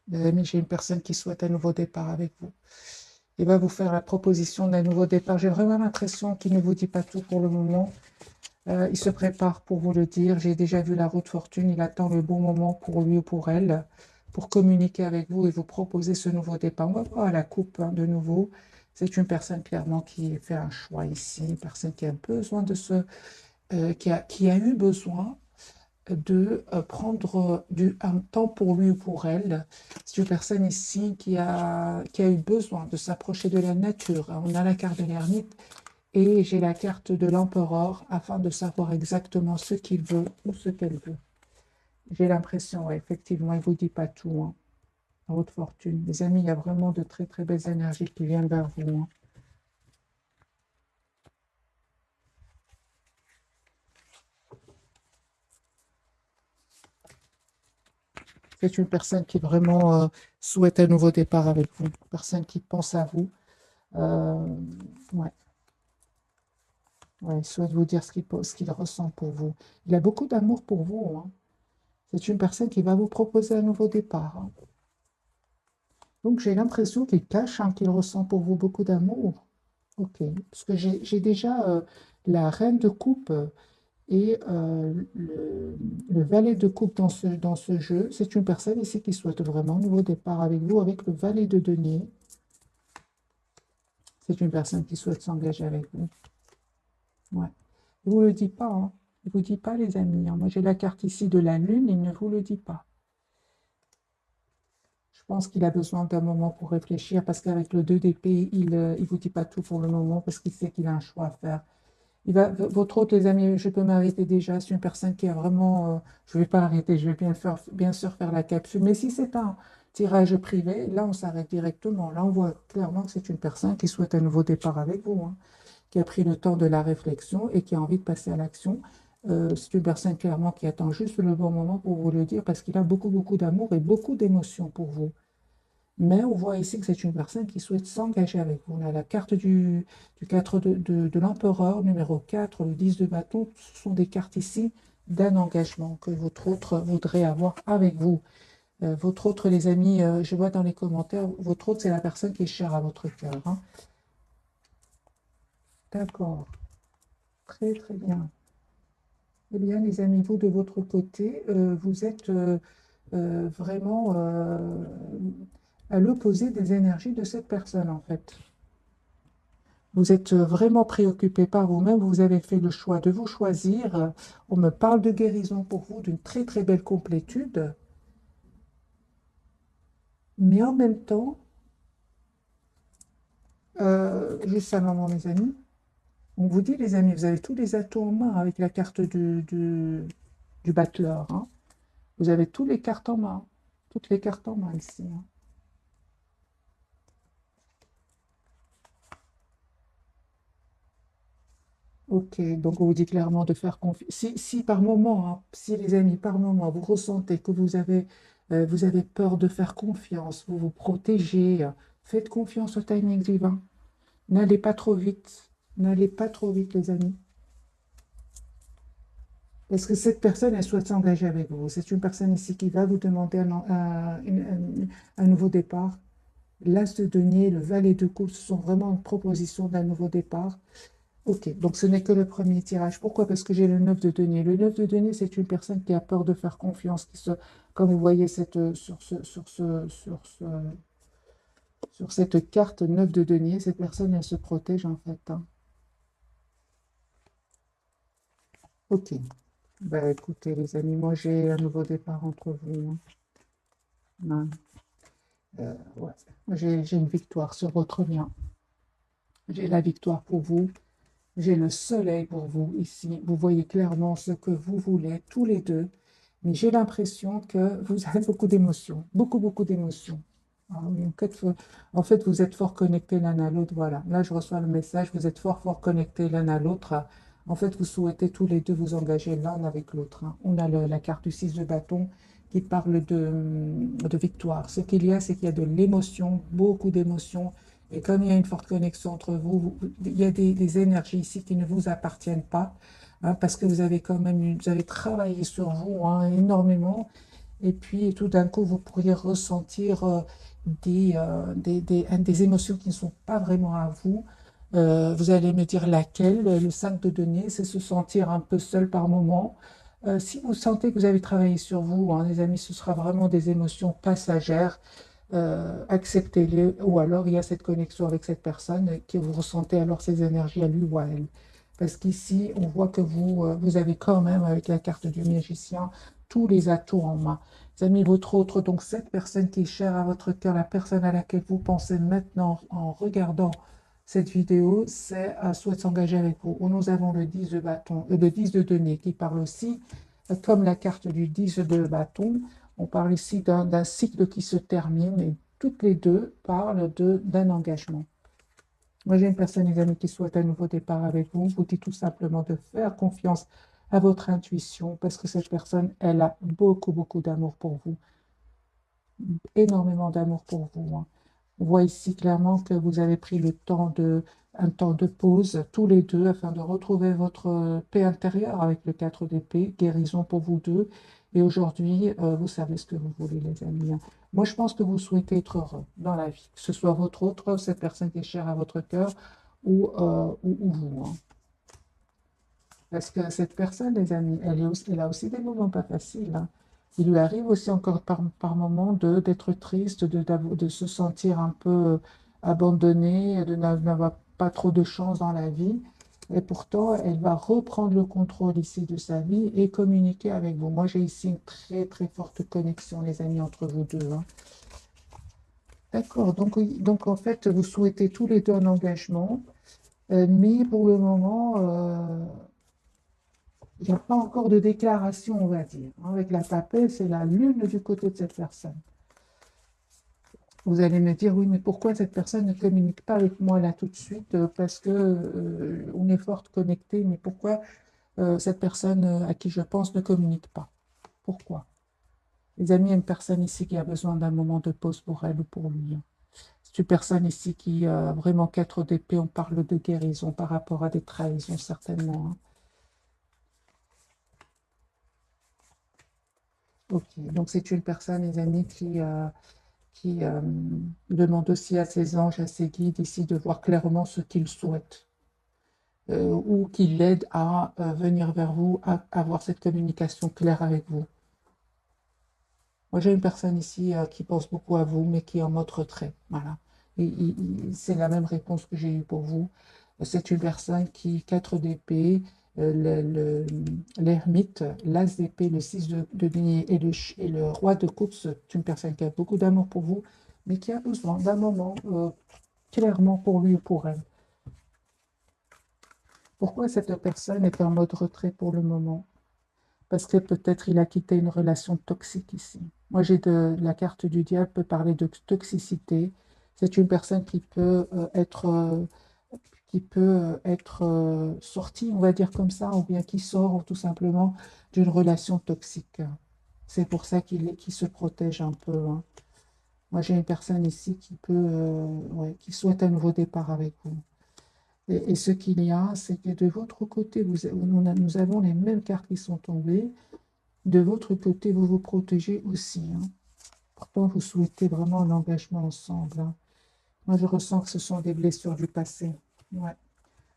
Mais j'ai une personne qui souhaite un nouveau départ avec vous. Il va vous faire la proposition d'un nouveau départ. J'ai vraiment l'impression qu'il ne vous dit pas tout pour le moment. Il se prépare pour vous le dire. J'ai déjà vu la route fortune. Il attend le bon moment pour lui ou pour elle, pour communiquer avec vous et vous proposer ce nouveau départ. On va voir la coupe hein, de nouveau. C'est une personne clairement qui fait un choix ici, une personne qui a besoin de qui a eu besoin de prendre un temps pour lui ou pour elle. C'est une personne ici qui a eu besoin de s'approcher de la nature. On a la carte de l'ermite et j'ai la carte de l'empereur afin de savoir exactement ce qu'il veut ou ce qu'elle veut. J'ai l'impression, ouais, effectivement, il ne vous dit pas tout, hein, à votre fortune. Les amis, il y a vraiment de très très belles énergies qui viennent vers vous, hein. C'est une personne qui vraiment souhaite un nouveau départ avec vous, une personne qui pense à vous. Euh, ouais. Ouais, il souhaite vous dire ce qu'il ressent pour vous. Il a beaucoup d'amour pour vous, hein. C'est une personne qui va vous proposer un nouveau départ, hein. Donc j'ai l'impression qu'il cache, hein, qu'il ressent pour vous beaucoup d'amour. Ok, parce que j'ai déjà la reine de coupe et le valet de coupe dans ce jeu. C'est une personne ici qui souhaite vraiment un nouveau départ avec vous, avec le valet de denier. C'est une personne qui souhaite s'engager avec vous. Ouais. Il ne vous le dit pas, hein. Il ne vous dit pas, les amis, hein. Moi, j'ai la carte ici de la lune, il ne vous le dit pas. Je pense qu'il a besoin d'un moment pour réfléchir parce qu'avec le 2 d'épée, il ne vous dit pas tout pour le moment parce qu'il sait qu'il a un choix à faire. Votre hôte, les amis, je peux m'arrêter déjà. C'est une personne qui a vraiment. Je ne vais pas arrêter, je vais bien sûr faire la capsule. Mais si c'est un tirage privé, là, on s'arrête directement. Là, on voit clairement que c'est une personne qui souhaite un nouveau départ avec vous, hein, qui a pris le temps de la réflexion et qui a envie de passer à l'action. C'est une personne clairement qui attend juste le bon moment pour vous le dire parce qu'il a beaucoup, beaucoup d'amour et beaucoup d'émotions pour vous. Mais on voit ici que c'est une personne qui souhaite s'engager avec vous. On a la carte du 4 de l'empereur, numéro 4, le 10 de bâton. Ce sont des cartes ici d'un engagement que votre autre voudrait avoir avec vous. Votre autre, les amis, je vois dans les commentaires, votre autre, c'est la personne qui est chère à votre cœur, hein. D'accord, très très bien. Eh bien, les amis, vous, de votre côté, vous êtes vraiment à l'opposé des énergies de cette personne, en fait. Vous êtes vraiment préoccupé par vous-même, vous avez fait le choix de vous choisir. On me parle de guérison pour vous, d'une très très belle complétude, mais en même temps, juste un moment mes amis, on vous dit les amis, vous avez tous les atouts en main avec la carte du battleur, hein. Vous avez toutes les cartes en main, toutes les cartes en main ici, hein. Ok, donc on vous dit clairement de faire confiance. Si par moment, hein, si les amis, par moment, vous ressentez que vous avez peur de faire confiance, vous vous protégez, faites confiance au timing divin. N'allez pas trop vite. N'allez pas trop vite, les amis. Parce que cette personne, elle souhaite s'engager avec vous. C'est une personne ici qui va vous demander un nouveau départ. L'As de denier, le valet de coupe, ce sont vraiment une proposition d'un nouveau départ. Ok, donc ce n'est que le premier tirage. Pourquoi? Parce que j'ai le 9 de denier. Le 9 de denier, c'est une personne qui a peur de faire confiance, comme vous voyez sur cette carte 9 de denier, cette personne, elle se protège en fait, hein. Ok, bah, écoutez les amis, moi j'ai un nouveau départ entre vous, hein. Hein. Ouais. J'ai une victoire sur votre lien. J'ai la victoire pour vous. J'ai le soleil pour vous ici. Vous voyez clairement ce que vous voulez, tous les deux. Mais j'ai l'impression que vous avez beaucoup d'émotions, beaucoup, beaucoup d'émotions. Ah oui, en fait, vous êtes fort connectés l'un à l'autre. Voilà, là, je reçois le message. Vous êtes fort, fort connectés l'un à l'autre. En fait, vous souhaitez tous les deux vous engager l'un avec l'autre, hein. On a la carte du 6 de bâton qui parle de victoire. Ce qu'il y a, c'est qu'il y a de l'émotion, beaucoup d'émotions. Et comme il y a une forte connexion entre il y a des énergies ici qui ne vous appartiennent pas, hein, parce que vous avez quand même vous avez travaillé sur vous, hein, énormément. Et puis tout d'un coup, vous pourriez ressentir des émotions qui ne sont pas vraiment à vous. Vous allez me dire laquelle. Le 5 de denier, c'est se sentir un peu seul par moment. Si vous sentez que vous avez travaillé sur vous, hein, les amis, ce sera vraiment des émotions passagères. Acceptez-les, ou alors il y a cette connexion avec cette personne que vous ressentez alors ses énergies à lui ou à elle. Parce qu'ici, on voit que vous avez quand même, avec la carte du magicien, tous les atouts en main. Les amis, votre autre, donc cette personne qui est chère à votre cœur, la personne à laquelle vous pensez maintenant en regardant cette vidéo, souhaite s'engager avec vous. Où nous avons le 10 de bâton, le 10 de denier qui parle aussi, comme la carte du 10 de bâton, on parle ici d'un cycle qui se termine et toutes les deux parlent d'un engagement. Moi, j'ai une personne, les amis, qui souhaite un nouveau départ avec vous. Vous dit tout simplement de faire confiance à votre intuition parce que cette personne, elle a beaucoup, beaucoup d'amour pour vous. Énormément d'amour pour vous, hein. On voit ici clairement que vous avez pris un temps de pause tous les deux afin de retrouver votre paix intérieure avec le 4 d'épée, guérison pour vous deux. Et aujourd'hui, vous savez ce que vous voulez, les amis, hein. Moi, je pense que vous souhaitez être heureux dans la vie, que ce soit votre autre, cette personne qui est chère à votre cœur, ou vous, hein. Parce que cette personne, les amis, elle a aussi des moments pas faciles, hein. Il lui arrive aussi encore par moments d'être triste, de se sentir un peu abandonnée, de n'avoir pas trop de chance dans la vie. Et pourtant, elle va reprendre le contrôle ici de sa vie et communiquer avec vous. Moi, j'ai ici une très, très forte connexion, les amis, entre vous deux, hein. D'accord, donc, donc en fait, vous souhaitez tous les deux un engagement, mais pour le moment, il n'y a pas encore de déclaration, on va dire, hein. Avec la papelle, c'est la lune du côté de cette personne. Vous allez me dire, oui, mais pourquoi cette personne ne communique pas avec moi là tout de suite? Parce que on est fort connecté, mais pourquoi cette personne à qui je pense ne communique pas? Pourquoi? Les amis, il y a une personne ici qui a besoin d'un moment de pause pour elle ou pour lui, hein. C'est une personne ici qui a vraiment 4 d'épée, on parle de guérison par rapport à des trahisons, certainement, hein. Ok, donc c'est une personne, les amis, qui demande aussi à ses anges, à ses guides ici de voir clairement ce qu'ils souhaitent, ou qui l'aident à venir vers vous, à avoir cette communication claire avec vous. Moi, j'ai une personne ici qui pense beaucoup à vous, mais qui est en mode retrait. Voilà. C'est la même réponse que j'ai eue pour vous. C'est une personne qui, 4 d'épée, l'ermite, l'as d'épée, le 6 de denier et le roi de coupe, c'est une personne qui a beaucoup d'amour pour vous, mais qui a besoin d'un moment clairement pour lui ou pour elle. Pourquoi cette personne est en mode retrait pour le moment? Parce que peut-être il a quitté une relation toxique ici. Moi, j'ai la carte du diable peut parler de toxicité. C'est une personne qui peut être sortie, on va dire comme ça, ou bien qui sort tout simplement d'une relation toxique. C'est pour ça qu'il se protège un peu, hein. Moi, j'ai une personne ici ouais, qui souhaite un nouveau départ avec vous. Et ce qu'il y a, c'est que de votre côté, nous avons les mêmes cartes qui sont tombées. De votre côté, vous vous protégez aussi, hein. Pourtant, vous souhaitez vraiment un engagement ensemble, hein. Moi, je ressens que ce sont des blessures du passé, ouais,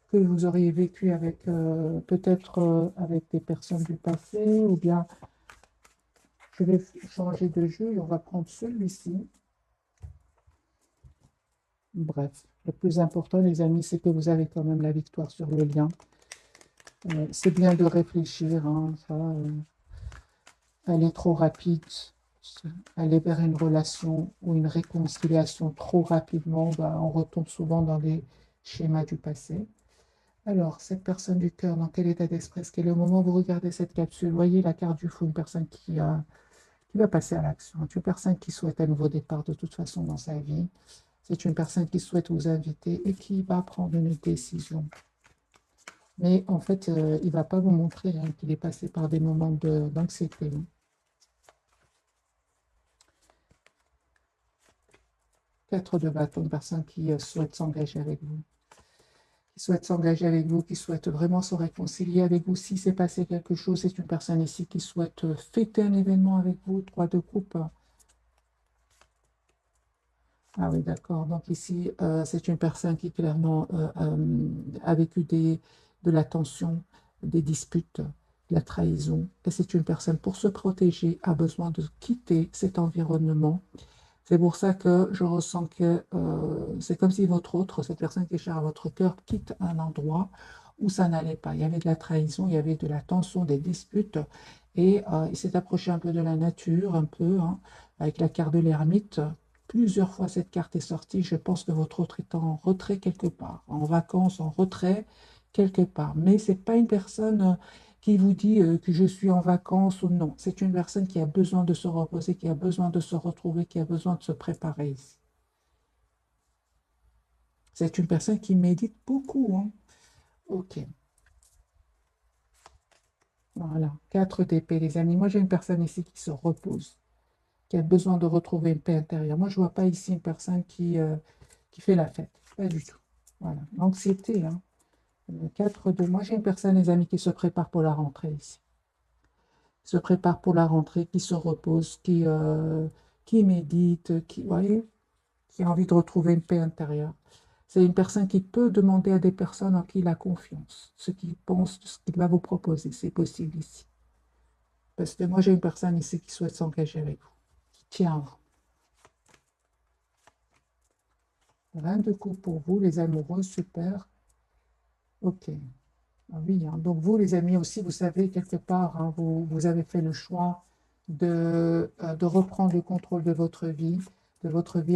que vous auriez vécu avec peut-être avec des personnes du passé, ou bien je vais changer de jeu et on va prendre celui-ci. Bref, le plus important, les amis, c'est que vous avez quand même la victoire sur le lien. C'est bien de réfléchir, hein, ça, aller trop rapide, aller vers une relation ou une réconciliation trop rapidement, bah, on retombe souvent dans les schémas du passé. Alors, cette personne du cœur, dans quel état d'esprit? Est-ce qu'elle est au moment où vous regardez cette capsule? Voyez la carte du fou, une personne qui va passer à l'action. C'est une personne qui souhaite un nouveau départ de toute façon dans sa vie. C'est une personne qui souhaite vous inviter et qui va prendre une décision. Mais en fait, il ne va pas vous montrer, hein, qu'il est passé par des moments d'anxiété, hein. 4 de bâton, une personne qui souhaite s'engager avec vous, qui souhaite s'engager avec vous, qui souhaite vraiment se réconcilier avec vous. Si s'est passé quelque chose, c'est une personne ici qui souhaite fêter un événement avec vous. 3 de coupe. Ah oui, d'accord. Donc ici, c'est une personne qui clairement a vécu de la tension, des disputes, de la trahison. Et c'est une personne, pour se protéger, a besoin de quitter cet environnement. C'est pour ça que je ressens que c'est comme si votre autre, cette personne qui est chère à votre cœur, quitte un endroit où ça n'allait pas. Il y avait de la trahison, il y avait de la tension, des disputes, et il s'est approché un peu de la nature, un peu, hein, avec la carte de l'ermite. Plusieurs fois cette carte est sortie. Je pense que votre autre est en retrait quelque part, en vacances, en retrait quelque part. Mais c'est pas une personne qui vous dit que je suis en vacances ou non. C'est une personne qui a besoin de se reposer, qui a besoin de se retrouver, qui a besoin de se préparer ici. C'est une personne qui médite beaucoup, hein. Ok, voilà. 4 d'épée, les amis. Moi, j'ai une personne ici qui se repose, qui a besoin de retrouver une paix intérieure. Moi, je ne vois pas ici une personne qui fait la fête. Pas du tout. Voilà. L'anxiété, hein. 4 de... Moi, j'ai une personne, les amis, qui se prépare pour la rentrée ici. Se prépare pour la rentrée, qui se repose, qui médite, qui, voyez, qui a envie de retrouver une paix intérieure. C'est une personne qui peut demander à des personnes en qui il a confiance, ce qu'il pense, ce qu'il va vous proposer. C'est possible ici. Parce que moi, j'ai une personne ici qui souhaite s'engager avec vous, qui tient à vous. 22 coups pour vous, les amoureux, super. Ok. Ah oui, hein. Donc vous, les amis, aussi, vous savez, quelque part, hein, vous avez fait le choix de reprendre le contrôle de votre vie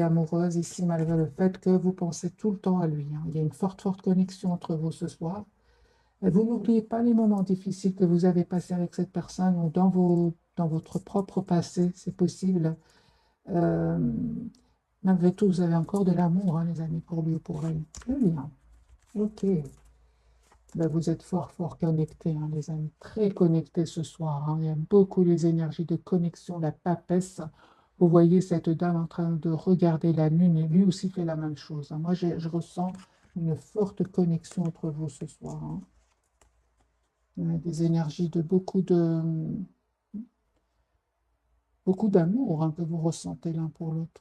amoureuse, ici, malgré le fait que vous pensez tout le temps à lui, hein. Il y a une forte, forte connexion entre vous ce soir. Et vous n'oubliez pas les moments difficiles que vous avez passés avec cette personne ou dans votre propre passé, c'est possible. Euh, Malgré tout, vous avez encore de l'amour, hein, les amis, pour lui ou pour elle. Très bien. Ok. Ben, vous êtes fort, fort connectés, hein, les amis, très connectés ce soir, hein. Il y a beaucoup les énergies de connexion, la papesse. Vous voyez cette dame en train de regarder la lune et lui aussi fait la même chose, hein. Moi, je ressens une forte connexion entre vous ce soir, hein. Il y a des énergies de beaucoup d'amour, hein, que vous ressentez l'un pour l'autre.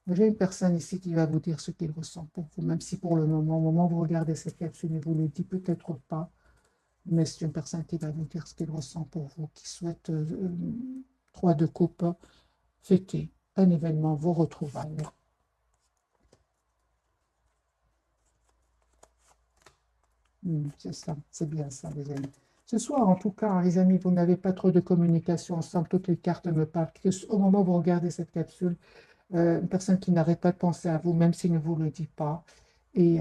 J'ai une personne ici qui va vous dire ce qu'il ressent pour vous, même si pour le moment, au moment où vous regardez cette capsule, il vous le dit peut-être pas. Mais c'est une personne qui va vous dire ce qu'il ressent pour vous, qui souhaite 3 de coupe, fêter un événement, vos retrouvailles. C'est ça, c'est bien ça, les amis. Ce soir, en tout cas, les amis, vous n'avez pas trop de communication ensemble. Toutes les cartes me parlent. Au moment où vous regardez cette capsule, une personne qui n'arrête pas de penser à vous, même s'il ne vous le dit pas. Et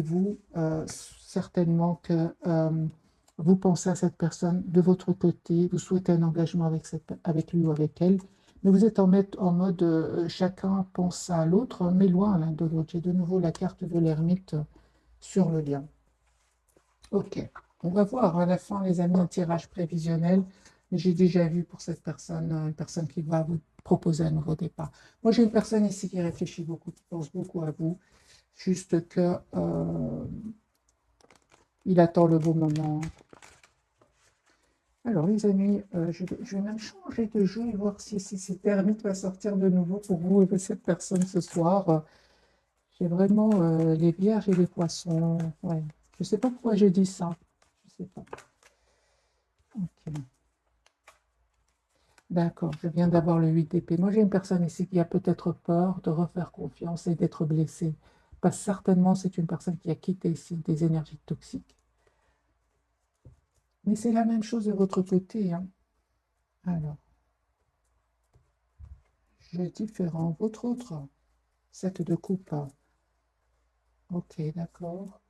vous, certainement que vous pensez à cette personne de votre côté, vous souhaitez un engagement avec lui ou avec elle, mais vous êtes en mode chacun pense à l'autre, mais loin l'un de l'autre. J'ai de nouveau la carte de l'ermite sur le lien. Ok, on va voir à la fin, les amis, un tirage prévisionnel. J'ai déjà vu pour cette personne, une personne qui va vous proposer un nouveau départ. Moi, j'ai une personne ici qui réfléchit beaucoup, qui pense beaucoup à vous, juste que il attend le bon moment. Alors, les amis, je vais même changer de jeu et voir si cette ermite va sortir de nouveau pour vous et pour cette personne ce soir. J'ai vraiment les vierges et les poissons. Ouais. Je ne sais pas pourquoi je dis ça. Je sais pas. Ok. D'accord, je viens d'avoir le 8 d'épée. Moi, j'ai une personne ici qui a peut-être peur de refaire confiance et d'être blessée. Parce que certainement, c'est une personne qui a quitté ici des énergies toxiques. Mais c'est la même chose de votre côté, hein. Alors, je différent. Votre autre, 7 de coupe. Ok, d'accord.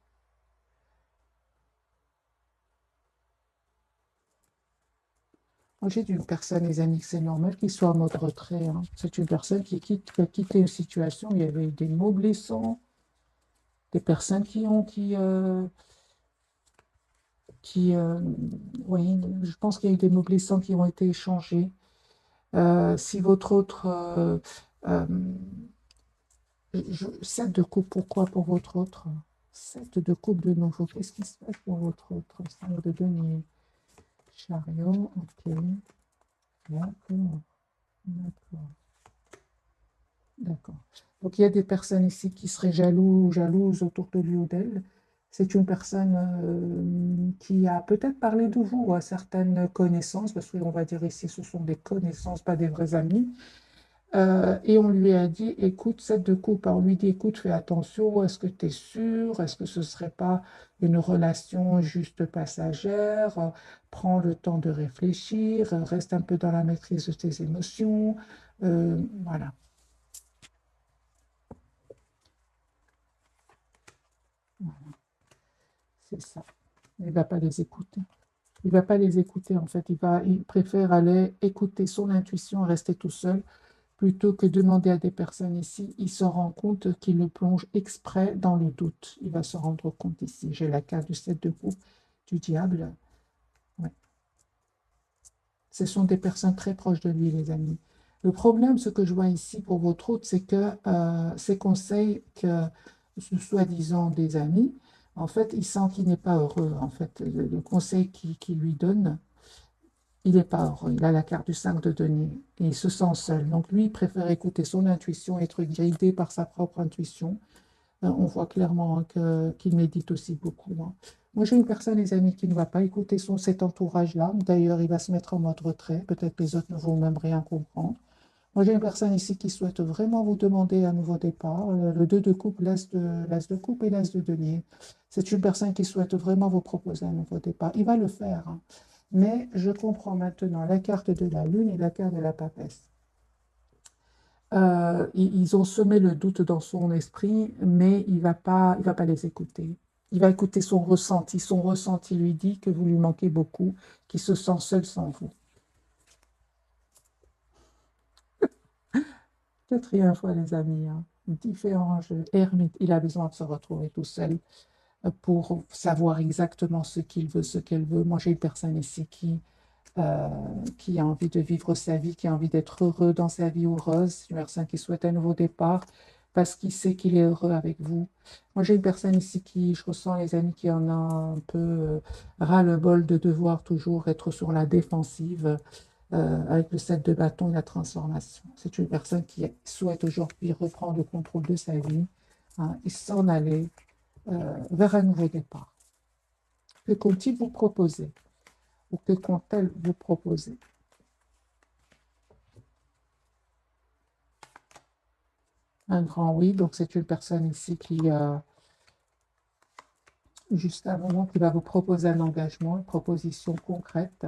Moi, j'ai une personne, les amis, c'est normal qu'il soit en mode retrait, hein. C'est une personne qui a quitté une situation où il y avait eu des mots blessants, des personnes qui, oui, je pense qu'il y a eu des mots blessants qui ont été échangés. Si votre autre, 7 de coupe, pourquoi pour votre autre? 7 de coupe de nouveau. Qu'est-ce qui se passe pour votre autre 5 de denier? Chariot, ok. D'accord. D'accord. D'accord. Donc, il y a des personnes ici qui seraient jaloux ou jalouses autour de lui ou d'elle. C'est une personne qui a peut-être parlé de vous à certaines connaissances, parce qu'on va dire ici, ce sont des connaissances, pas des vrais amis. Et on lui a dit, écoute, cette de coupe, on lui dit, écoute, fais attention, est-ce que tu es sûr? Est-ce que ce ne serait pas une relation juste passagère? Prends le temps de réfléchir, reste un peu dans la maîtrise de tes émotions. Voilà. C'est ça. Il ne va pas les écouter. Il ne va pas les écouter, en fait. Il préfère aller écouter son intuition et rester tout seul plutôt que demander à des personnes ici. Il se rend compte qu'il le plonge exprès dans le doute. Il va se rendre compte ici. J'ai la carte du 7 de coupe du diable. Ouais. Ce sont des personnes très proches de lui, les amis. Le problème, ce que je vois ici pour votre hôte, c'est que ces conseils que, soi-disant des amis, en fait, il sent qu'il n'est pas heureux. En fait, le conseil qu'il lui donne, il n'est pas heureux. Il a la carte du 5 de denier et il se sent seul. Donc, lui, il préfère écouter son intuition, être guidé par sa propre intuition. On voit clairement qu'il médite aussi beaucoup, hein. Moi, j'ai une personne, les amis, qui ne va pas écouter cet entourage-là. D'ailleurs, il va se mettre en mode retrait. Peut-être que les autres ne vont même rien comprendre. Moi, j'ai une personne ici qui souhaite vraiment vous demander un nouveau départ. Le 2 de coupe, l'as de coupe et l'as de denier. C'est une personne qui souhaite vraiment vous proposer un nouveau départ. Il va le faire, hein. Mais je comprends maintenant la carte de la lune et la carte de la papesse. Ils ont semé le doute dans son esprit, mais il va pas les écouter. Il va écouter son ressenti. Son ressenti lui dit que vous lui manquez beaucoup, qu'il se sent seul sans vous. Quatrième fois, les amis, hein. Différents jeux. Ermite, il a besoin de se retrouver tout seul pour savoir exactement ce qu'il veut, ce qu'elle veut. Moi, j'ai une personne ici euh, qui a envie de vivre sa vie, qui a envie d'être heureux dans sa vie heureuse, une personne qui souhaite un nouveau départ parce qu'il sait qu'il est heureux avec vous. Moi, j'ai une personne ici qui, je ressens les amis, qui en a un peu ras-le-bol de devoir toujours être sur la défensive avec le 7 de bâton et la transformation. C'est une personne qui souhaite aujourd'hui reprendre le contrôle de sa vie, hein, et s'en aller vers un nouveau départ. Que compte-t-il vous proposer ou que compte-t-elle vous proposer? Un grand oui, donc c'est une personne ici qui, juste un moment, qui va vous proposer un engagement, une proposition concrète.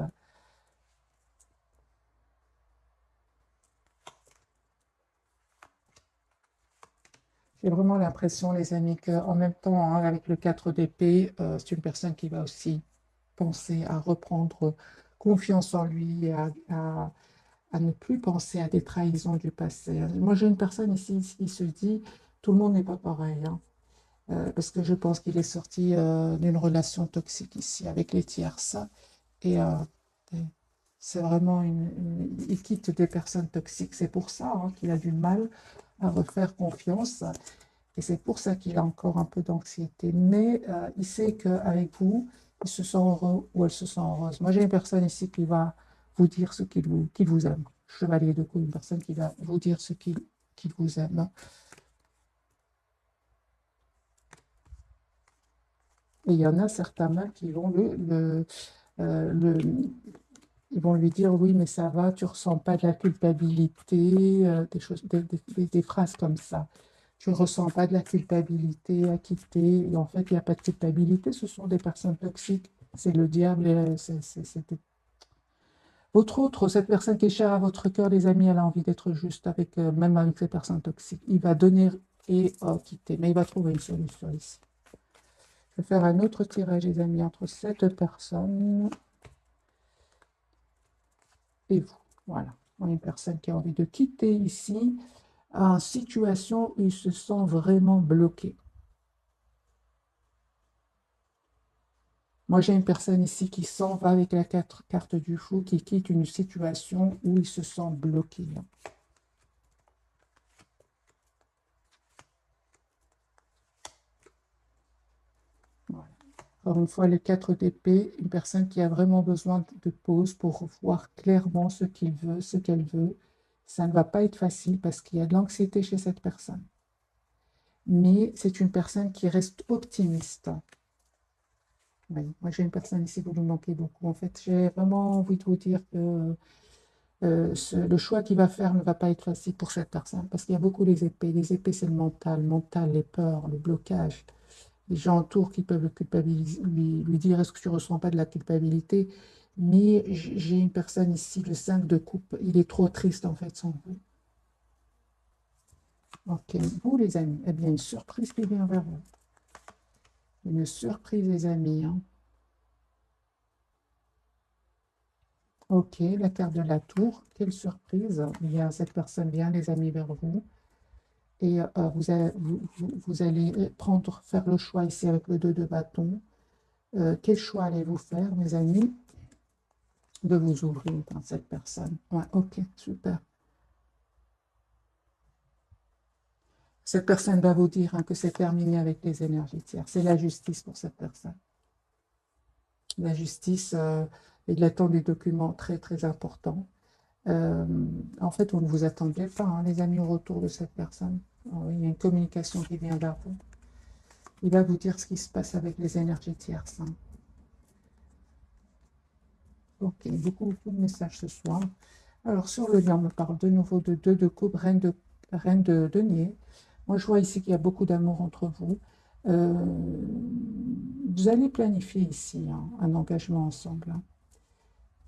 J'ai vraiment l'impression, les amis, qu'en même temps, hein, avec le 4 d'épée, c'est une personne qui va aussi penser à reprendre confiance en lui, et à ne plus penser à des trahisons du passé. Moi, j'ai une personne ici qui se dit, tout le monde n'est pas pareil, hein. Parce que je pense qu'il est sorti d'une relation toxique ici avec les tierces. Et c'est vraiment il quitte des personnes toxiques. C'est pour ça, hein, qu'il a du mal à refaire confiance. Et c'est pour ça qu'il a encore un peu d'anxiété. Mais il sait qu'avec vous, il se sent heureux ou elle se sent heureuse. Moi, j'ai une personne ici qui va vous dire ce qu'il vous aime. Chevalier de coups, une personne qui va vous dire qu'il vous aime. Et il y en a certains même qui vont le- ils vont lui dire oui, mais ça va, tu ressens pas de la culpabilité, des choses, des phrases comme ça. Tu ne ressens pas de la culpabilité à quitter. Et en fait, il n'y a pas de culpabilité, ce sont des personnes toxiques. C'est le diable. Votre autre, cette personne qui est chère à votre cœur, les amis, elle a envie d'être juste avec, même avec ces personnes toxiques. Il va donner et quitter, mais il va trouver une solution ici. Je vais faire un autre tirage, les amis, entre cette personne et vous. Voilà. On a une personne qui a envie de quitter ici, en situation où il se sent vraiment bloqué. Moi, j'ai une personne ici qui s'en va avec la carte du fou, qui quitte une situation où il se sent bloqué. Encore une fois, le 4 d'épée, une personne qui a vraiment besoin de pause pour voir clairement ce qu'il veut, ce qu'elle veut. Ça ne va pas être facile parce qu'il y a de l'anxiété chez cette personne. Mais c'est une personne qui reste optimiste. Oui, moi, j'ai une personne ici, vous me manquez beaucoup. En fait, j'ai vraiment envie de vous dire que le choix qu'il va faire ne va pas être facile pour cette personne parce qu'il y a beaucoup les épées. Les épées, c'est le mental, les peurs, le blocage. Les gens autour qui peuvent le culpabiliser, lui dire est-ce que tu ne ressens pas de la culpabilité? Mais j'ai une personne ici, le 5 de coupe, il est trop triste en fait sans vous. Ok, vous les amis, eh bien une surprise qui vient vers vous. Une surprise les amis. Hein. Ok, la carte de la tour, quelle surprise. Il y a cette personne vient les amis vers vous. Et vous allez faire le choix ici avec le 2 de bâton. Quel choix allez-vous faire, mes amis? De vous ouvrir dans cette personne. Ouais, ok, super. Cette personne va vous dire hein, que c'est terminé avec les énergies tierces. C'est la justice pour cette personne. La justice, il attend des documents très, très importants. Euh, En fait, vous ne vous attendez pas, hein, les amis, au retour de cette personne. Il y a une communication qui vient vers vous. Il va vous dire ce qui se passe avec les énergies tierces. Hein. Ok, beaucoup de messages ce soir. Alors, sur le lien, on me parle de nouveau de 2 de coupe, reine de denier. Moi, je vois ici qu'il y a beaucoup d'amour entre vous. Euh, vous allez planifier ici hein, un engagement ensemble. Hein.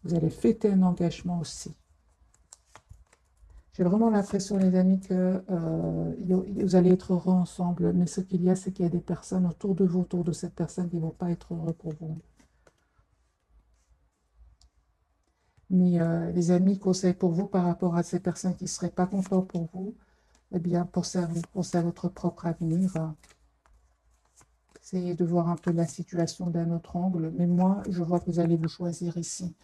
Vous allez fêter un engagement aussi. J'ai vraiment l'impression, les amis, que vous allez être heureux ensemble. Mais ce qu'il y a, c'est qu'il y a des personnes autour de vous, autour de cette personne, qui ne vont pas être heureux pour vous. Mais les amis, conseils pour vous par rapport à ces personnes qui ne seraient pas contentes pour vous, eh bien, pensez à vous, pensez à votre propre avenir. Essayez de voir un peu la situation d'un autre angle. Mais moi, je vois que vous allez vous choisir ici.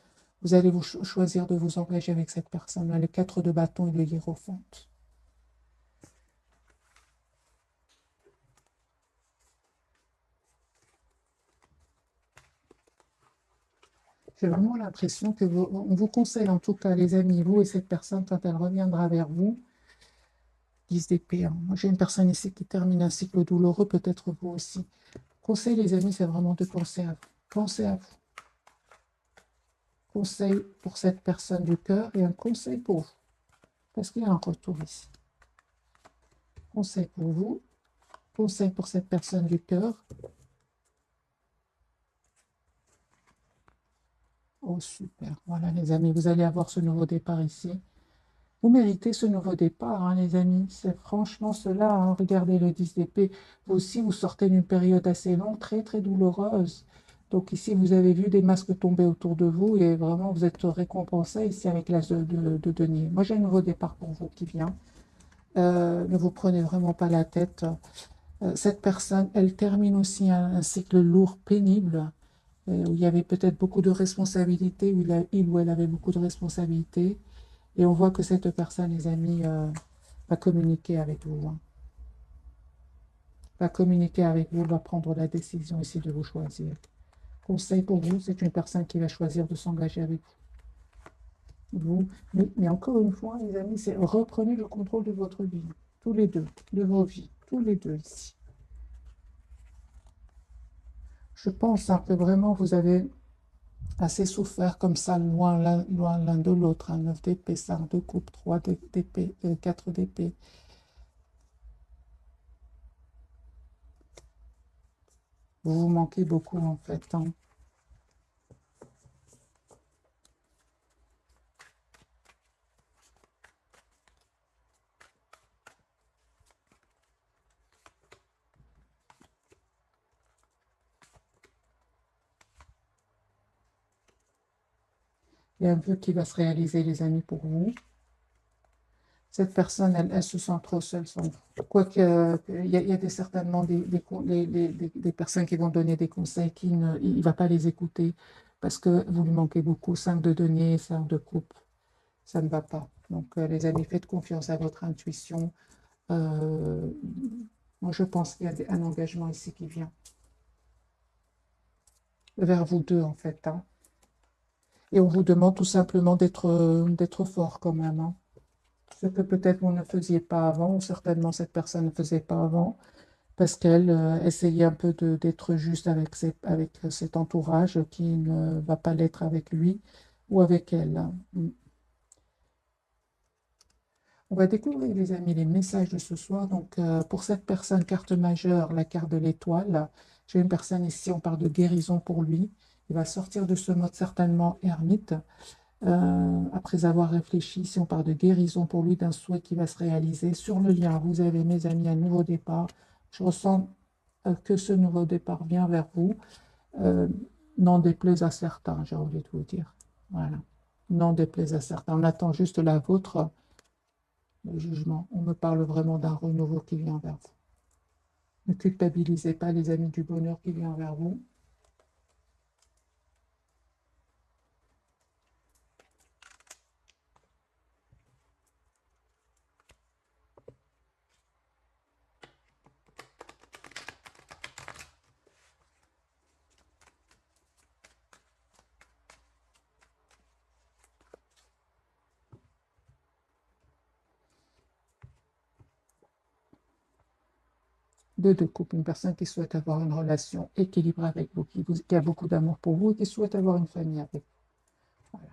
Vous allez vous choisir de vous engager avec cette personne. Le 4 de bâton et le hiérophant. J'ai vraiment l'impression que on vous conseille, en tout cas, les amis, vous et cette personne, quand elle reviendra vers vous, 10 d'épée. Hein. Moi, j'ai une personne ici qui termine un cycle douloureux, peut-être vous aussi. Conseil, les amis, c'est vraiment de penser à vous. Pensez à vous. Conseil pour cette personne du cœur et un conseil pour vous. Parce qu'il y a un retour ici. Conseil pour vous. Conseil pour cette personne du cœur. Oh, super. Voilà, les amis, vous allez avoir ce nouveau départ ici. Vous méritez ce nouveau départ, hein, les amis. C'est franchement cela. Hein. Regardez le 10 d'épée. Vous aussi, vous sortez d'une période assez longue, très, très douloureuse. Donc ici, vous avez vu des masques tomber autour de vous et vraiment, vous êtes récompensé ici avec l'as de denier. Moi, j'ai un nouveau départ pour vous qui vient. Ne vous prenez vraiment pas la tête. Cette personne, elle termine aussi un cycle lourd, pénible, où il y avait peut-être beaucoup de responsabilités, où il ou elle avait beaucoup de responsabilités. Et on voit que cette personne, les amis, va communiquer avec vous. Hein. Va communiquer avec vous, va prendre la décision ici de vous choisir. Conseil pour vous, c'est une personne qui va choisir de s'engager avec vous. Mais encore une fois, les amis, c'est reprenez le contrôle de votre vie. Tous les deux, de vos vies. Tous les deux ici. Je pense hein, que vraiment vous avez assez souffert comme ça, loin l'un de l'autre. Hein, 9 d'épée, 5 de coupe, 3 d'épée, 4 d'épée. Vous vous manquez beaucoup en fait. Hein. Il y a un vœu qui va se réaliser, les amis, pour vous. Cette personne, elle se sent trop seule sans vous. Quoique, il y a certainement des personnes qui vont donner des conseils qui ne, il ne va pas les écouter parce que vous lui manquez beaucoup. 5 de denier, 5 de coupe, ça ne va pas. Donc, les amis, faites confiance à votre intuition. Euh, Moi, je pense qu'il y a un engagement ici qui vient. vers vous deux, en fait, hein. Et on vous demande tout simplement d'être fort quand même, hein. Ce que peut-être vous ne faisiez pas avant, ou certainement cette personne ne faisait pas avant, parce qu'elle essayait un peu d'être juste avec cet entourage qui ne va pas l'être avec lui ou avec elle, hein. On va découvrir, les amis, les messages de ce soir. Donc, pour cette personne, carte majeure, la carte de l'étoile. J'ai une personne ici, on parle de guérison pour lui. Il va sortir de ce mode certainement ermite. Après avoir réfléchi, si on parle de guérison pour lui, d'un souhait qui va se réaliser. Sur le lien, vous avez, mes amis, un nouveau départ. Je ressens que ce nouveau départ vient vers vous. Euh, n'en déplaise à certains, j'ai envie de vous dire. Voilà. N'en déplaise à certains. On attend juste la vôtre, le jugement. On me parle vraiment d'un renouveau qui vient vers vous. Ne culpabilisez pas, les amis, du bonheur qui vient vers vous. Deux couples, une personne qui souhaite avoir une relation équilibrée avec vous, qui a beaucoup d'amour pour vous et qui souhaite avoir une famille avec vous. Voilà.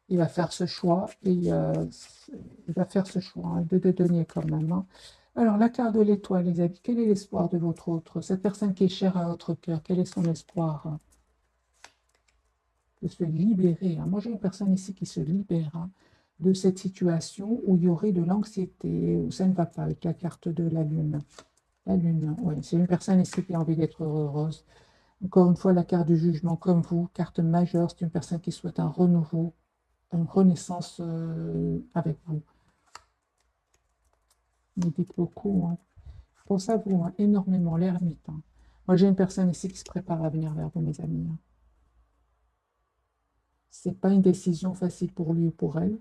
Il va faire ce choix et il va faire ce choix, hein, de deniers quand même, hein. Alors, la carte de l'étoile, les amis, quel est l'espoir de votre autre? Cette personne qui est chère à votre cœur, quel est son espoir, hein, de se libérer, hein? Moi, j'ai une personne ici qui se libère, hein, de cette situation où il y aurait de l'anxiété, où ça ne va pas avec la carte de la lune. La lune, oui, c'est une personne ici qui a envie d'être heureuse. Encore une fois, la carte du jugement, comme vous, carte majeure, c'est une personne qui souhaite un renouveau, une renaissance avec vous. Vous dites beaucoup, hein. Je pense à vous, hein, énormément, l'ermite, hein. Moi, j'ai une personne ici qui se prépare à venir vers vous, mes amis, hein. Ce n'est pas une décision facile pour lui ou pour elle,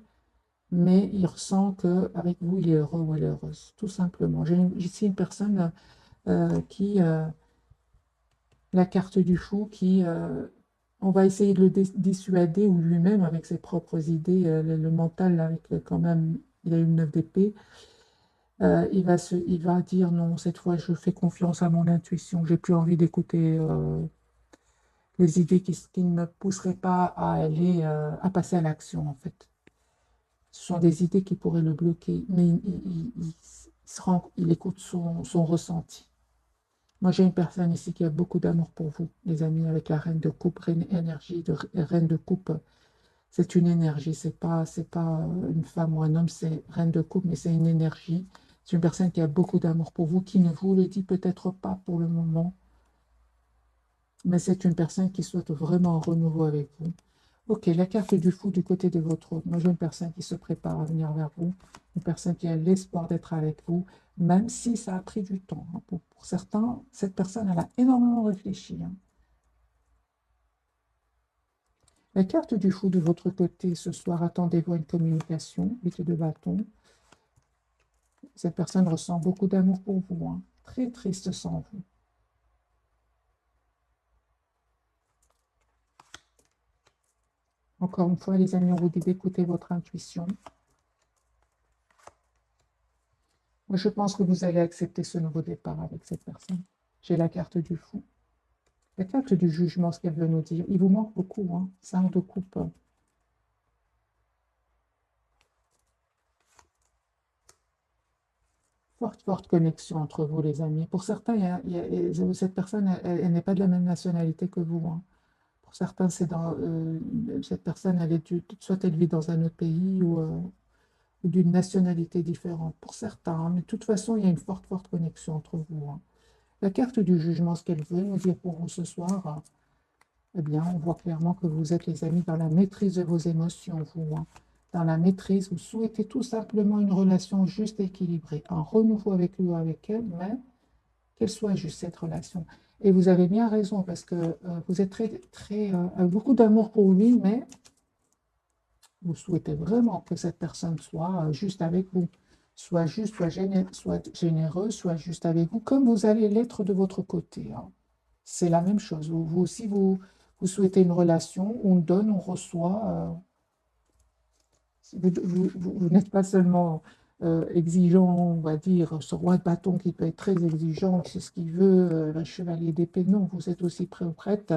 mais il ressent qu'avec vous, il est heureux ou elle est heureuse, tout simplement. J'ai ici une personne qui, la carte du fou, qui, on va essayer de le dissuader, ou lui-même, avec ses propres idées, le mental, avec quand même, il a une 9 d'épée. Il va dire non, cette fois je fais confiance à mon intuition, j'ai plus envie d'écouter les idées qui ne me pousseraient pas à aller, à passer à l'action, en fait. Ce sont des idées qui pourraient le bloquer, mais il écoute son ressenti. Moi, j'ai une personne ici qui a beaucoup d'amour pour vous, les amis, avec la reine de coupe, reine énergie de reine de coupe. C'est une énergie, c'est pas une femme ou un homme, c'est reine de coupe, mais c'est une énergie. C'est une personne qui a beaucoup d'amour pour vous, qui ne vous le dit peut-être pas pour le moment, mais c'est une personne qui souhaite vraiment un renouveau avec vous. Ok, la carte du fou du côté de votre autre. Moi, j'ai une personne qui se prépare à venir vers vous, une personne qui a l'espoir d'être avec vous, même si ça a pris du temps, hein. Pour certains, cette personne, elle a énormément réfléchi, hein. La carte du fou de votre côté ce soir, attendez-vous à une communication, 8 de bâton. Cette personne ressent beaucoup d'amour pour vous, hein. Très triste sans vous. Encore une fois, les amis, on vous dit d'écouter votre intuition. Moi, je pense que vous allez accepter ce nouveau départ avec cette personne. J'ai la carte du fou. La carte du jugement, ce qu'elle veut nous dire. Il vous manque beaucoup, hein. 5 de coupe. Forte connexion entre vous, les amis. Pour certains, cette personne, elle n'est pas de la même nationalité que vous, hein. Pour certains, cette personne, soit elle vit dans un autre pays ou d'une nationalité différente. Pour certains, hein. Mais de toute façon, il y a une forte connexion entre vous, hein. La carte du jugement, ce qu'elle veut nous dire pour vous ce soir, eh bien, on voit clairement que vous êtes, les amis, dans la maîtrise de vos émotions, vous, hein. Dans la maîtrise, vous souhaitez tout simplement une relation juste et équilibrée, un renouveau avec lui ou avec elle, mais qu'elle soit juste, cette relation. Et vous avez bien raison, parce que vous êtes avec beaucoup d'amour pour lui, mais vous souhaitez vraiment que cette personne soit juste avec vous, soit juste, soit généreuse, soit juste avec vous, comme vous allez l'être de votre côté, hein. C'est la même chose. Vous aussi, Vous souhaitez une relation, on donne, on reçoit. Vous n'êtes pas seulement exigeant, on va dire, ce roi de bâton qui peut être très exigeant, c'est ce qu'il veut, le chevalier d'épée. Non, vous êtes aussi prêt ou prête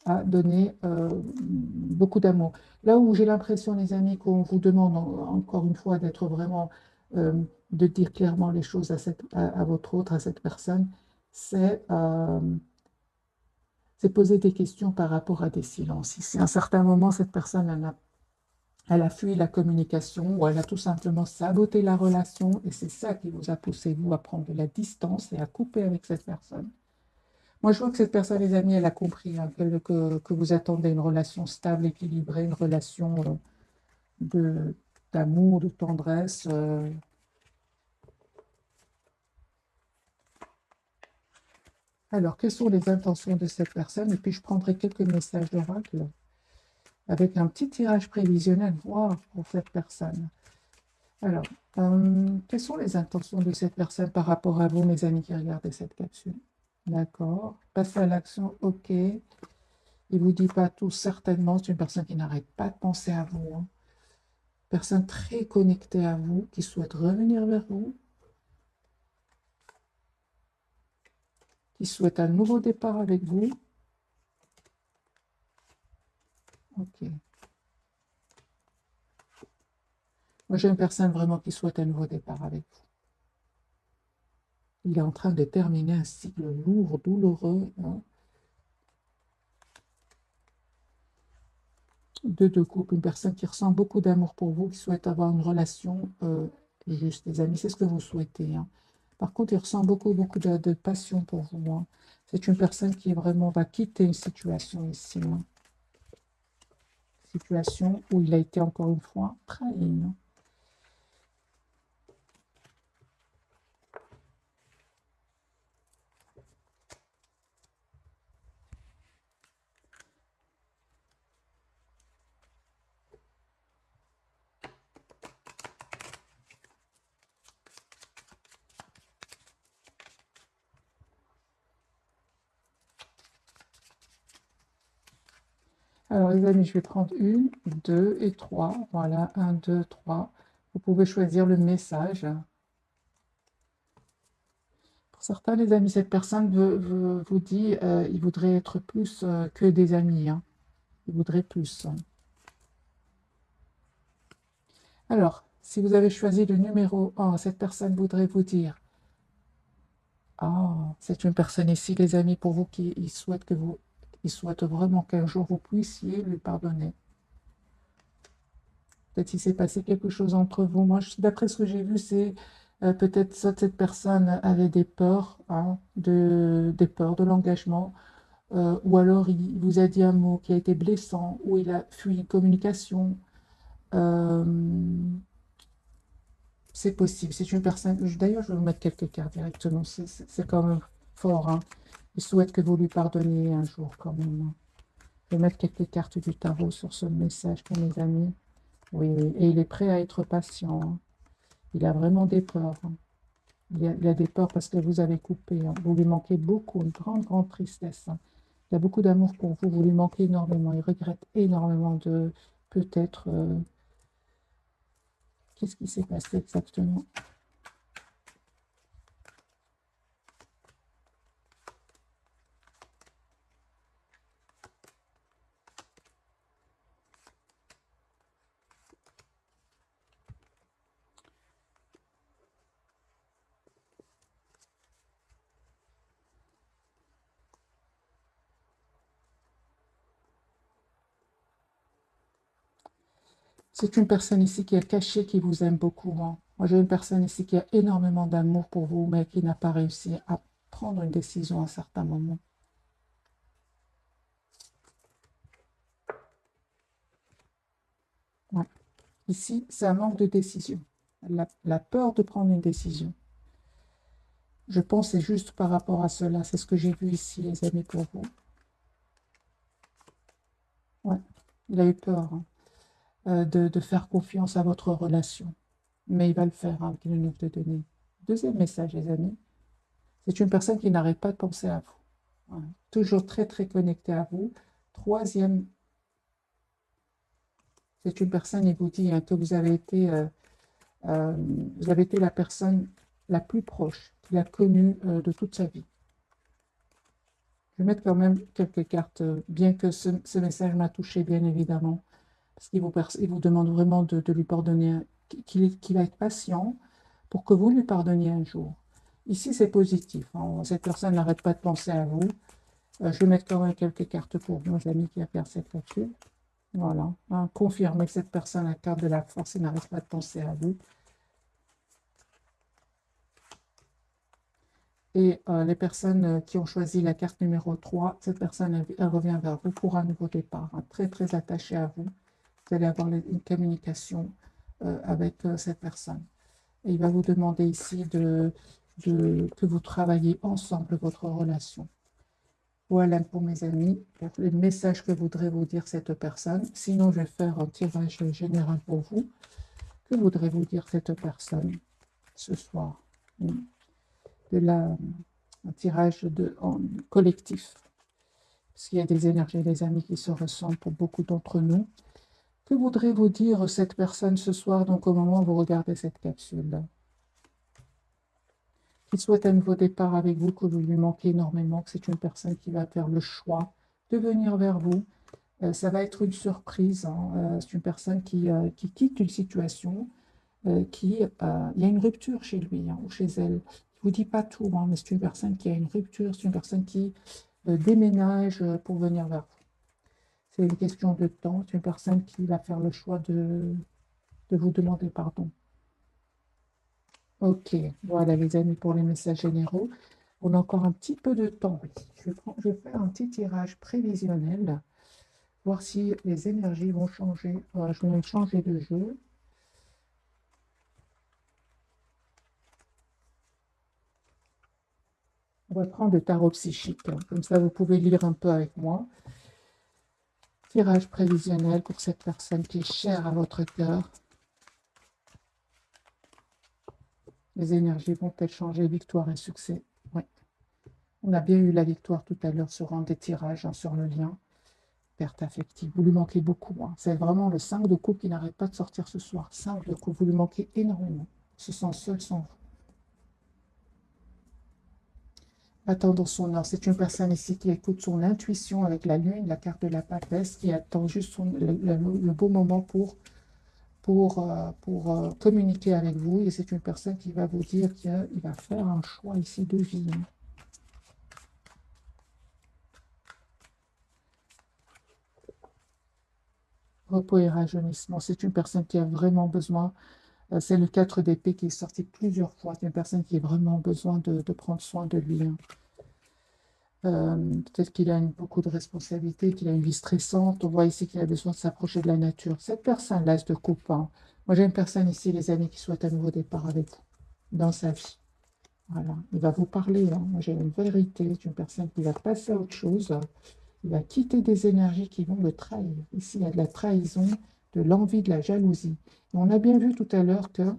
à donner beaucoup d'amour. Là où j'ai l'impression, les amis, qu'on vous demande encore une fois d'être vraiment, euh, de dire clairement les choses à votre autre, à cette personne, c'est poser des questions par rapport à des silences. Si à un certain moment, cette personne elle a fui la communication ou elle a tout simplement saboté la relation et c'est ça qui vous a poussé, vous, à prendre de la distance et à couper avec cette personne. Moi, je vois que cette personne, les amis, elle a compris hein, que vous attendez une relation stable, équilibrée, une relation de, d'amour, de tendresse. Alors, quelles sont les intentions de cette personne? Et puis, je prendrai quelques messages d'oracle avec un petit tirage prévisionnel, voir pour cette personne. Alors, quelles sont les intentions de cette personne par rapport à vous, mes amis qui regardez cette capsule? D'accord. Passer à l'action, ok. Il ne vous dit pas tout, certainement. C'est une personne qui n'arrête pas de penser à vous. Hein. Personne très connectée à vous, qui souhaite revenir vers vous, qui souhaite un nouveau départ avec vous. Ok. Moi, j'ai une personne vraiment qui souhaite un nouveau départ avec vous. Il est en train de terminer un cycle lourd, douloureux. Hein. De couple, une personne qui ressent beaucoup d'amour pour vous, qui souhaite avoir une relation juste, les amis, c'est ce que vous souhaitez. Hein. Par contre, il ressent beaucoup de passion pour vous. Hein. C'est une personne qui vraiment va quitter une situation ici. Hein. Situation où il a été encore une fois trahi. Hein. Alors, les amis, je vais prendre une, deux et trois. Voilà, un, deux, trois. Vous pouvez choisir le message. Pour certains, les amis, cette personne vous dit il voudrait être plus que des amis. Hein. Il voudrait plus. Hein. Alors, si vous avez choisi le numéro 1, cette personne voudrait vous dire ah, c'est une personne ici, les amis, pour vous qui il souhaite il souhaite vraiment qu'un jour vous puissiez lui pardonner. Peut-être qu'il s'est passé quelque chose entre vous. Moi, d'après ce que j'ai vu, c'est peut-être soit cette personne avait des peurs, hein, des peurs de l'engagement, ou alors il vous a dit un mot qui a été blessant, ou il a fui une communication. Euh, c'est possible. C'est une personne. D'ailleurs, je vais vous mettre quelques cartes directement. C'est quand même fort. Hein. Il souhaite que vous lui pardonniez un jour quand même. Hein. Je vais mettre quelques cartes du tarot sur ce message pour mes amis. Oui, oui. Et il est prêt à être patient. Hein. Il a vraiment des peurs. Hein. Il a des peurs parce que vous avez coupé. Hein. Vous lui manquez beaucoup. Une grande tristesse. Hein. Il a beaucoup d'amour pour vous. Vous lui manquez énormément. Il regrette énormément de peut-être. Qu'est-ce qui s'est passé exactement? C'est une personne ici qui est cachée, qui vous aime beaucoup. Hein. Moi, j'ai une personne ici qui a énormément d'amour pour vous, mais qui n'a pas réussi à prendre une décision à un certain moment. Ouais. Ici, c'est un manque de décision. La peur de prendre une décision. Je pense que c'est juste par rapport à cela. C'est ce que j'ai vu ici, les amis, pour vous. Ouais. Il a eu peur hein, de faire confiance à votre relation. Mais il va le faire hein, avec le 9 de denier. Deuxième message, les amis. C'est une personne qui n'arrête pas de penser à vous. Ouais. Toujours très connectée à vous. troisième, c'est une personne, il vous dit hein, que vous avez été la personne la plus proche qu'il a connue de toute sa vie. Je vais mettre quand même quelques cartes, bien que ce message m'a touché, bien évidemment, parce qu'il vous demande vraiment de lui pardonner, qu'il va être patient pour que vous lui pardonniez un jour. Ici, c'est positif. Hein. Cette personne n'arrête pas de penser à vous. Je vais mettre quand même quelques cartes pour nos amis qui a fait cette capsule. Voilà. Hein. Confirmez que cette personne a la carte de la force et n'arrête pas de penser à vous. Et les personnes qui ont choisi la carte numéro 3, cette personne elle revient vers vous pour un nouveau départ. Hein. Très, très attachée à vous. Vous allez avoir une communication avec cette personne. Et il va vous demander ici que vous travaillez ensemble votre relation. Voilà pour mes amis, pour les messages que voudrait vous dire cette personne. Sinon, je vais faire un tirage général pour vous. Que voudrait vous dire cette personne ce soir? Un tirage en collectif. Parce qu'il y a des énergies, les amis, qui se ressemblent pour beaucoup d'entre nous. Que voudrait vous dire cette personne ce soir, donc au moment où vous regardez cette capsule? Qu'il souhaite un nouveau départ avec vous, que vous lui manquez énormément, que c'est une personne qui va faire le choix de venir vers vous. Ça va être une surprise. Hein. C'est une personne qui quitte une situation, il y a une rupture chez lui hein, ou chez elle. Je ne vous dis pas tout, hein, mais c'est une personne qui a une rupture, c'est une personne qui déménage pour venir vers vous. C'est une question de temps, c'est une personne qui va faire le choix de vous demander pardon. Ok, voilà les amis pour les messages généraux. On a encore un petit peu de temps. Oui. Je vais faire un petit tirage prévisionnel, voir si les énergies vont changer. Je vais même changer de jeu. On va prendre le tarot psychique, hein. Comme ça vous pouvez lire un peu avec moi. Tirage prévisionnel pour cette personne qui est chère à votre cœur. Les énergies vont-elles changer? Victoire et succès. Oui. On a bien eu la victoire tout à l'heure sur un des tirages, hein, sur le lien. Perte affective. Vous lui manquez beaucoup. Hein. C'est vraiment le 5 de coupe qui n'arrête pas de sortir ce soir. 5 de coupe. Vous lui manquez énormément. Il se sent seul sans vous. Attendons son heure. C'est une personne ici qui écoute son intuition avec la lune, la carte de la papesse, qui attend juste le beau moment pour communiquer avec vous. Et c'est une personne qui va vous dire qu'il va faire un choix ici de vie. Hein. Repos et rajeunissement. C'est une personne qui a vraiment besoin. C'est le 4 d'épée qui est sorti plusieurs fois. C'est une personne qui a vraiment besoin de prendre soin de lui. Hein. Peut-être qu'il a beaucoup de responsabilités, qu'il a une vie stressante. On voit ici qu'il a besoin de s'approcher de la nature. Cette personne, l'as de coupe. Hein. Moi, j'ai une personne ici, les amis, qui souhaite un nouveau départ avec vous dans sa vie. Voilà, il va vous parler. Hein. Moi, j'ai une vérité. C'est une personne qui va passer à autre chose. Il va quitter des énergies qui vont le trahir. Ici, il y a de la trahison, de l'envie, de la jalousie. Et on a bien vu tout à l'heure que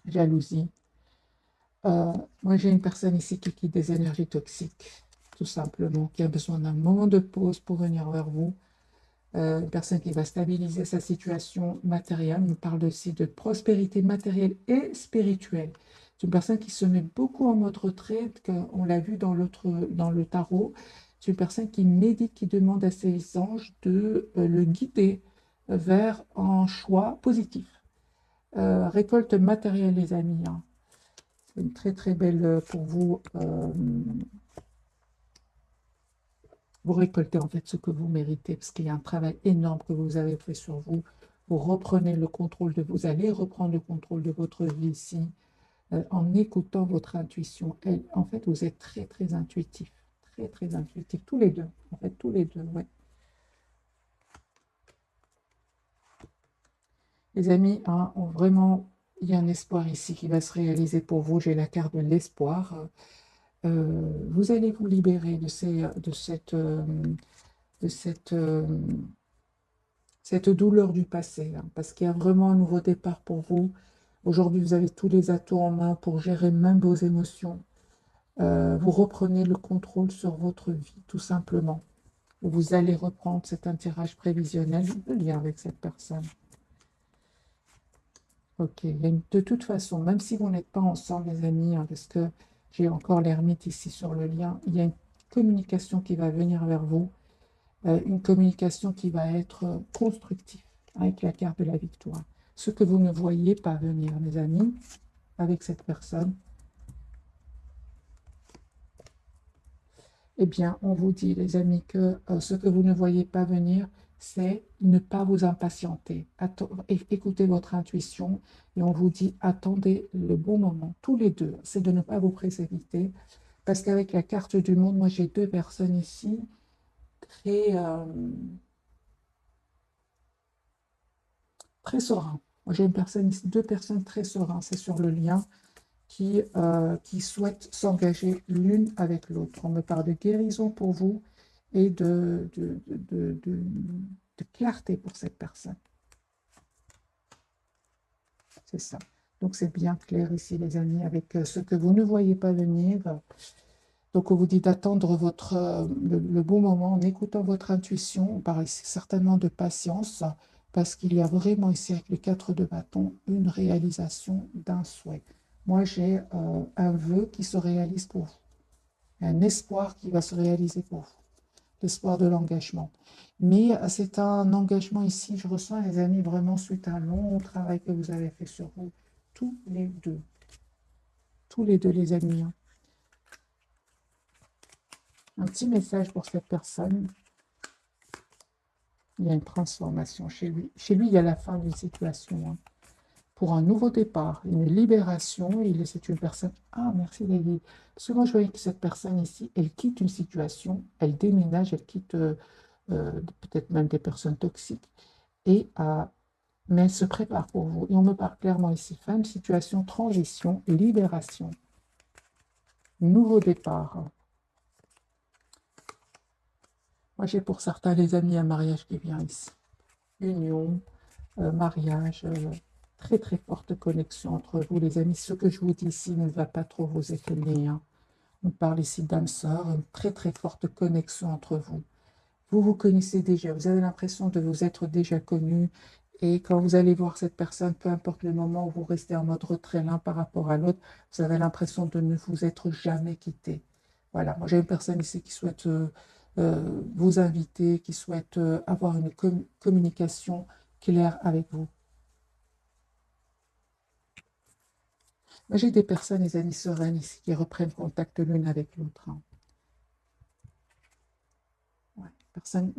jalousie. Moi, j'ai une personne ici qui quitte des énergies toxiques, tout simplement, qui a besoin d'un moment de pause pour venir vers vous. Une personne qui va stabiliser sa situation matérielle. On parle aussi de prospérité matérielle et spirituelle. C'est une personne qui se met beaucoup en mode retraite, on l'a vu dans le tarot. C'est une personne qui médite, qui demande à ses anges de le guider vers un choix positif. Récolte matérielle, les amis. Hein. C'est une très très belle pour vous. Vous récoltez en fait ce que vous méritez, parce qu'il y a un travail énorme que vous avez fait sur vous. Vous reprenez le contrôle vous allez reprendre le contrôle de votre vie ici, en écoutant votre intuition. En fait, vous êtes très très intuitif, très intuitif, tous les deux, en fait, tous les deux, ouais. Les amis, hein, vraiment, il y a un espoir ici qui va se réaliser pour vous. J'ai la carte de l'espoir. Vous allez vous libérer de cette douleur du passé, hein, parce qu'il y a vraiment un nouveau départ pour vous. Aujourd'hui, vous avez tous les atouts en main pour gérer même vos émotions. Vous reprenez le contrôle sur votre vie, tout simplement. où vous allez reprendre, c'est un tirage prévisionnel, le lien avec cette personne. Ok, de toute façon, même si vous n'êtes pas ensemble, les amis, hein, parce que j'ai encore l'ermite ici sur le lien, il y a une communication qui va venir vers vous, une communication qui va être constructive, avec la carte de la victoire. Ce que vous ne voyez pas venir, mes amis, avec cette personne, eh bien, on vous dit, les amis, que ce que vous ne voyez pas venir, c'est ne pas vous impatienter. Écoutez votre intuition et on vous dit, attendez le bon moment, tous les deux. C'est de ne pas vous précipiter parce qu'avec la carte du monde, moi j'ai deux personnes ici très, très sereins. Moi j'ai une personne ici, deux personnes très sereines, c'est sur le lien. Qui souhaitent s'engager l'une avec l'autre. On me parle de guérison pour vous et de clarté pour cette personne. C'est ça. Donc c'est bien clair ici, les amis, avec ce que vous ne voyez pas venir. Donc on vous dit d'attendre le bon moment en écoutant votre intuition. On parle ici certainement de patience parce qu'il y a vraiment ici avec les 4 de bâton une réalisation d'un souhait. Moi j'ai un vœu qui se réalise pour vous, un espoir qui va se réaliser pour vous, l'espoir de l'engagement. Mais c'est un engagement ici, je ressens les amis vraiment suite à un long travail que vous avez fait sur vous, tous les deux les amis, hein. Un petit message pour cette personne. Il y a une transformation chez lui. Chez lui, il y a la fin d'une situation, hein. Pour un nouveau départ, une libération. C'est une personne... Ah, merci David. Parce que moi, je voyais que cette personne ici, elle quitte une situation, elle déménage, elle quitte peut-être même des personnes toxiques. Mais elle se prépare pour vous. Et on me parle clairement ici, fin de situation, transition, libération, nouveau départ. Moi, j'ai pour certains les amis un mariage qui vient ici. Union, mariage, très très forte connexion entre vous les amis. Ce que je vous dis ici ne va pas trop vous étonner, hein. On parle ici d'âme sœur, une très très forte connexion entre vous. Vous vous connaissez déjà, vous avez l'impression de vous être déjà connu. Et quand vous allez voir cette personne, peu importe le moment où vous restez en mode retrait l'un par rapport à l'autre, vous avez l'impression de ne vous être jamais quitté. Voilà, moi j'ai une personne ici qui souhaite vous inviter, qui souhaite avoir une communication claire avec vous. Moi j'ai des personnes, les amis sereines ici, qui reprennent contact l'une avec l'autre, hein. Ouais.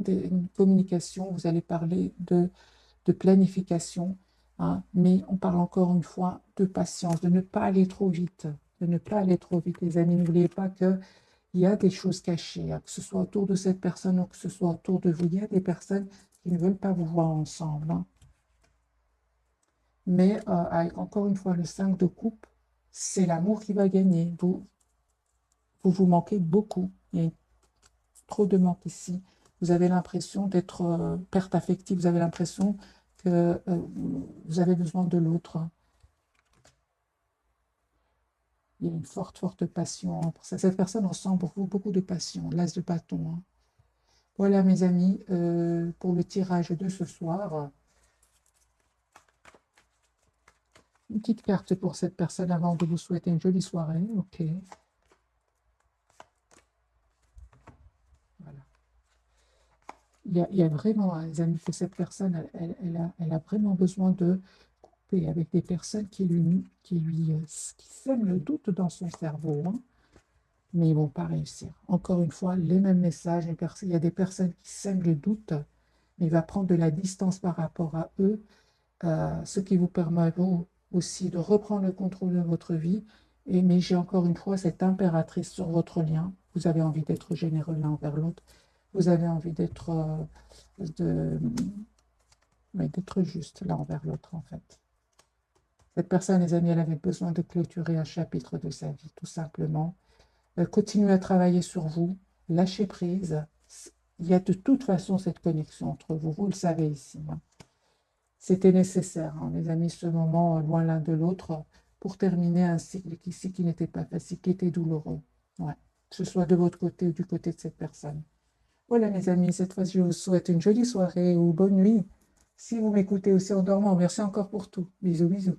Une communication, vous allez parler de planification, hein, mais on parle encore une fois de patience, de ne pas aller trop vite, de ne pas aller trop vite, les amis. N'oubliez pas qu'il y a des choses cachées, hein, que ce soit autour de cette personne ou que ce soit autour de vous. Il y a des personnes qui ne veulent pas vous voir ensemble, hein. Mais avec encore une fois le 5 de coupe, c'est l'amour qui va gagner. Vous manquez beaucoup. Il y a trop de manque ici. Vous avez l'impression d'être perte affective. Vous avez l'impression que vous avez besoin de l'autre. Il y a une forte, forte passion, hein, pour ça. Cette personne ressent pour vous beaucoup de passion, l'as de bâton, hein. Voilà, mes amis, pour le tirage de ce soir. Une petite carte pour cette personne avant de vous souhaiter une jolie soirée. Ok. Voilà. Il y a vraiment, hein, les amis, que cette personne, elle a vraiment besoin de couper avec des personnes qui sèment le doute dans son cerveau, hein. Mais ils ne vont pas réussir. Encore une fois, les mêmes messages. Il y a des personnes qui sèment le doute, mais il va prendre de la distance par rapport à eux, ce qui vous permet vous aussi de reprendre le contrôle de votre vie. Mais j'ai encore une fois cette impératrice sur votre lien. Vous avez envie d'être généreux l'un envers l'autre. Vous avez envie d'être juste l'un envers l'autre, en fait. Cette personne, les amis, elle avait besoin de clôturer un chapitre de sa vie, tout simplement. Continuez à travailler sur vous, lâchez prise. Il y a de toute façon cette connexion entre vous, vous le savez ici, hein. C'était nécessaire, hein, les amis, ce moment loin l'un de l'autre pour terminer un cycle ici qui n'était pas facile, qui était douloureux. Ouais. Que ce soit de votre côté ou du côté de cette personne. Voilà, mes amis, cette fois, je vous souhaite une jolie soirée ou bonne nuit. Si vous m'écoutez aussi en dormant, merci encore pour tout. Bisous, bisous.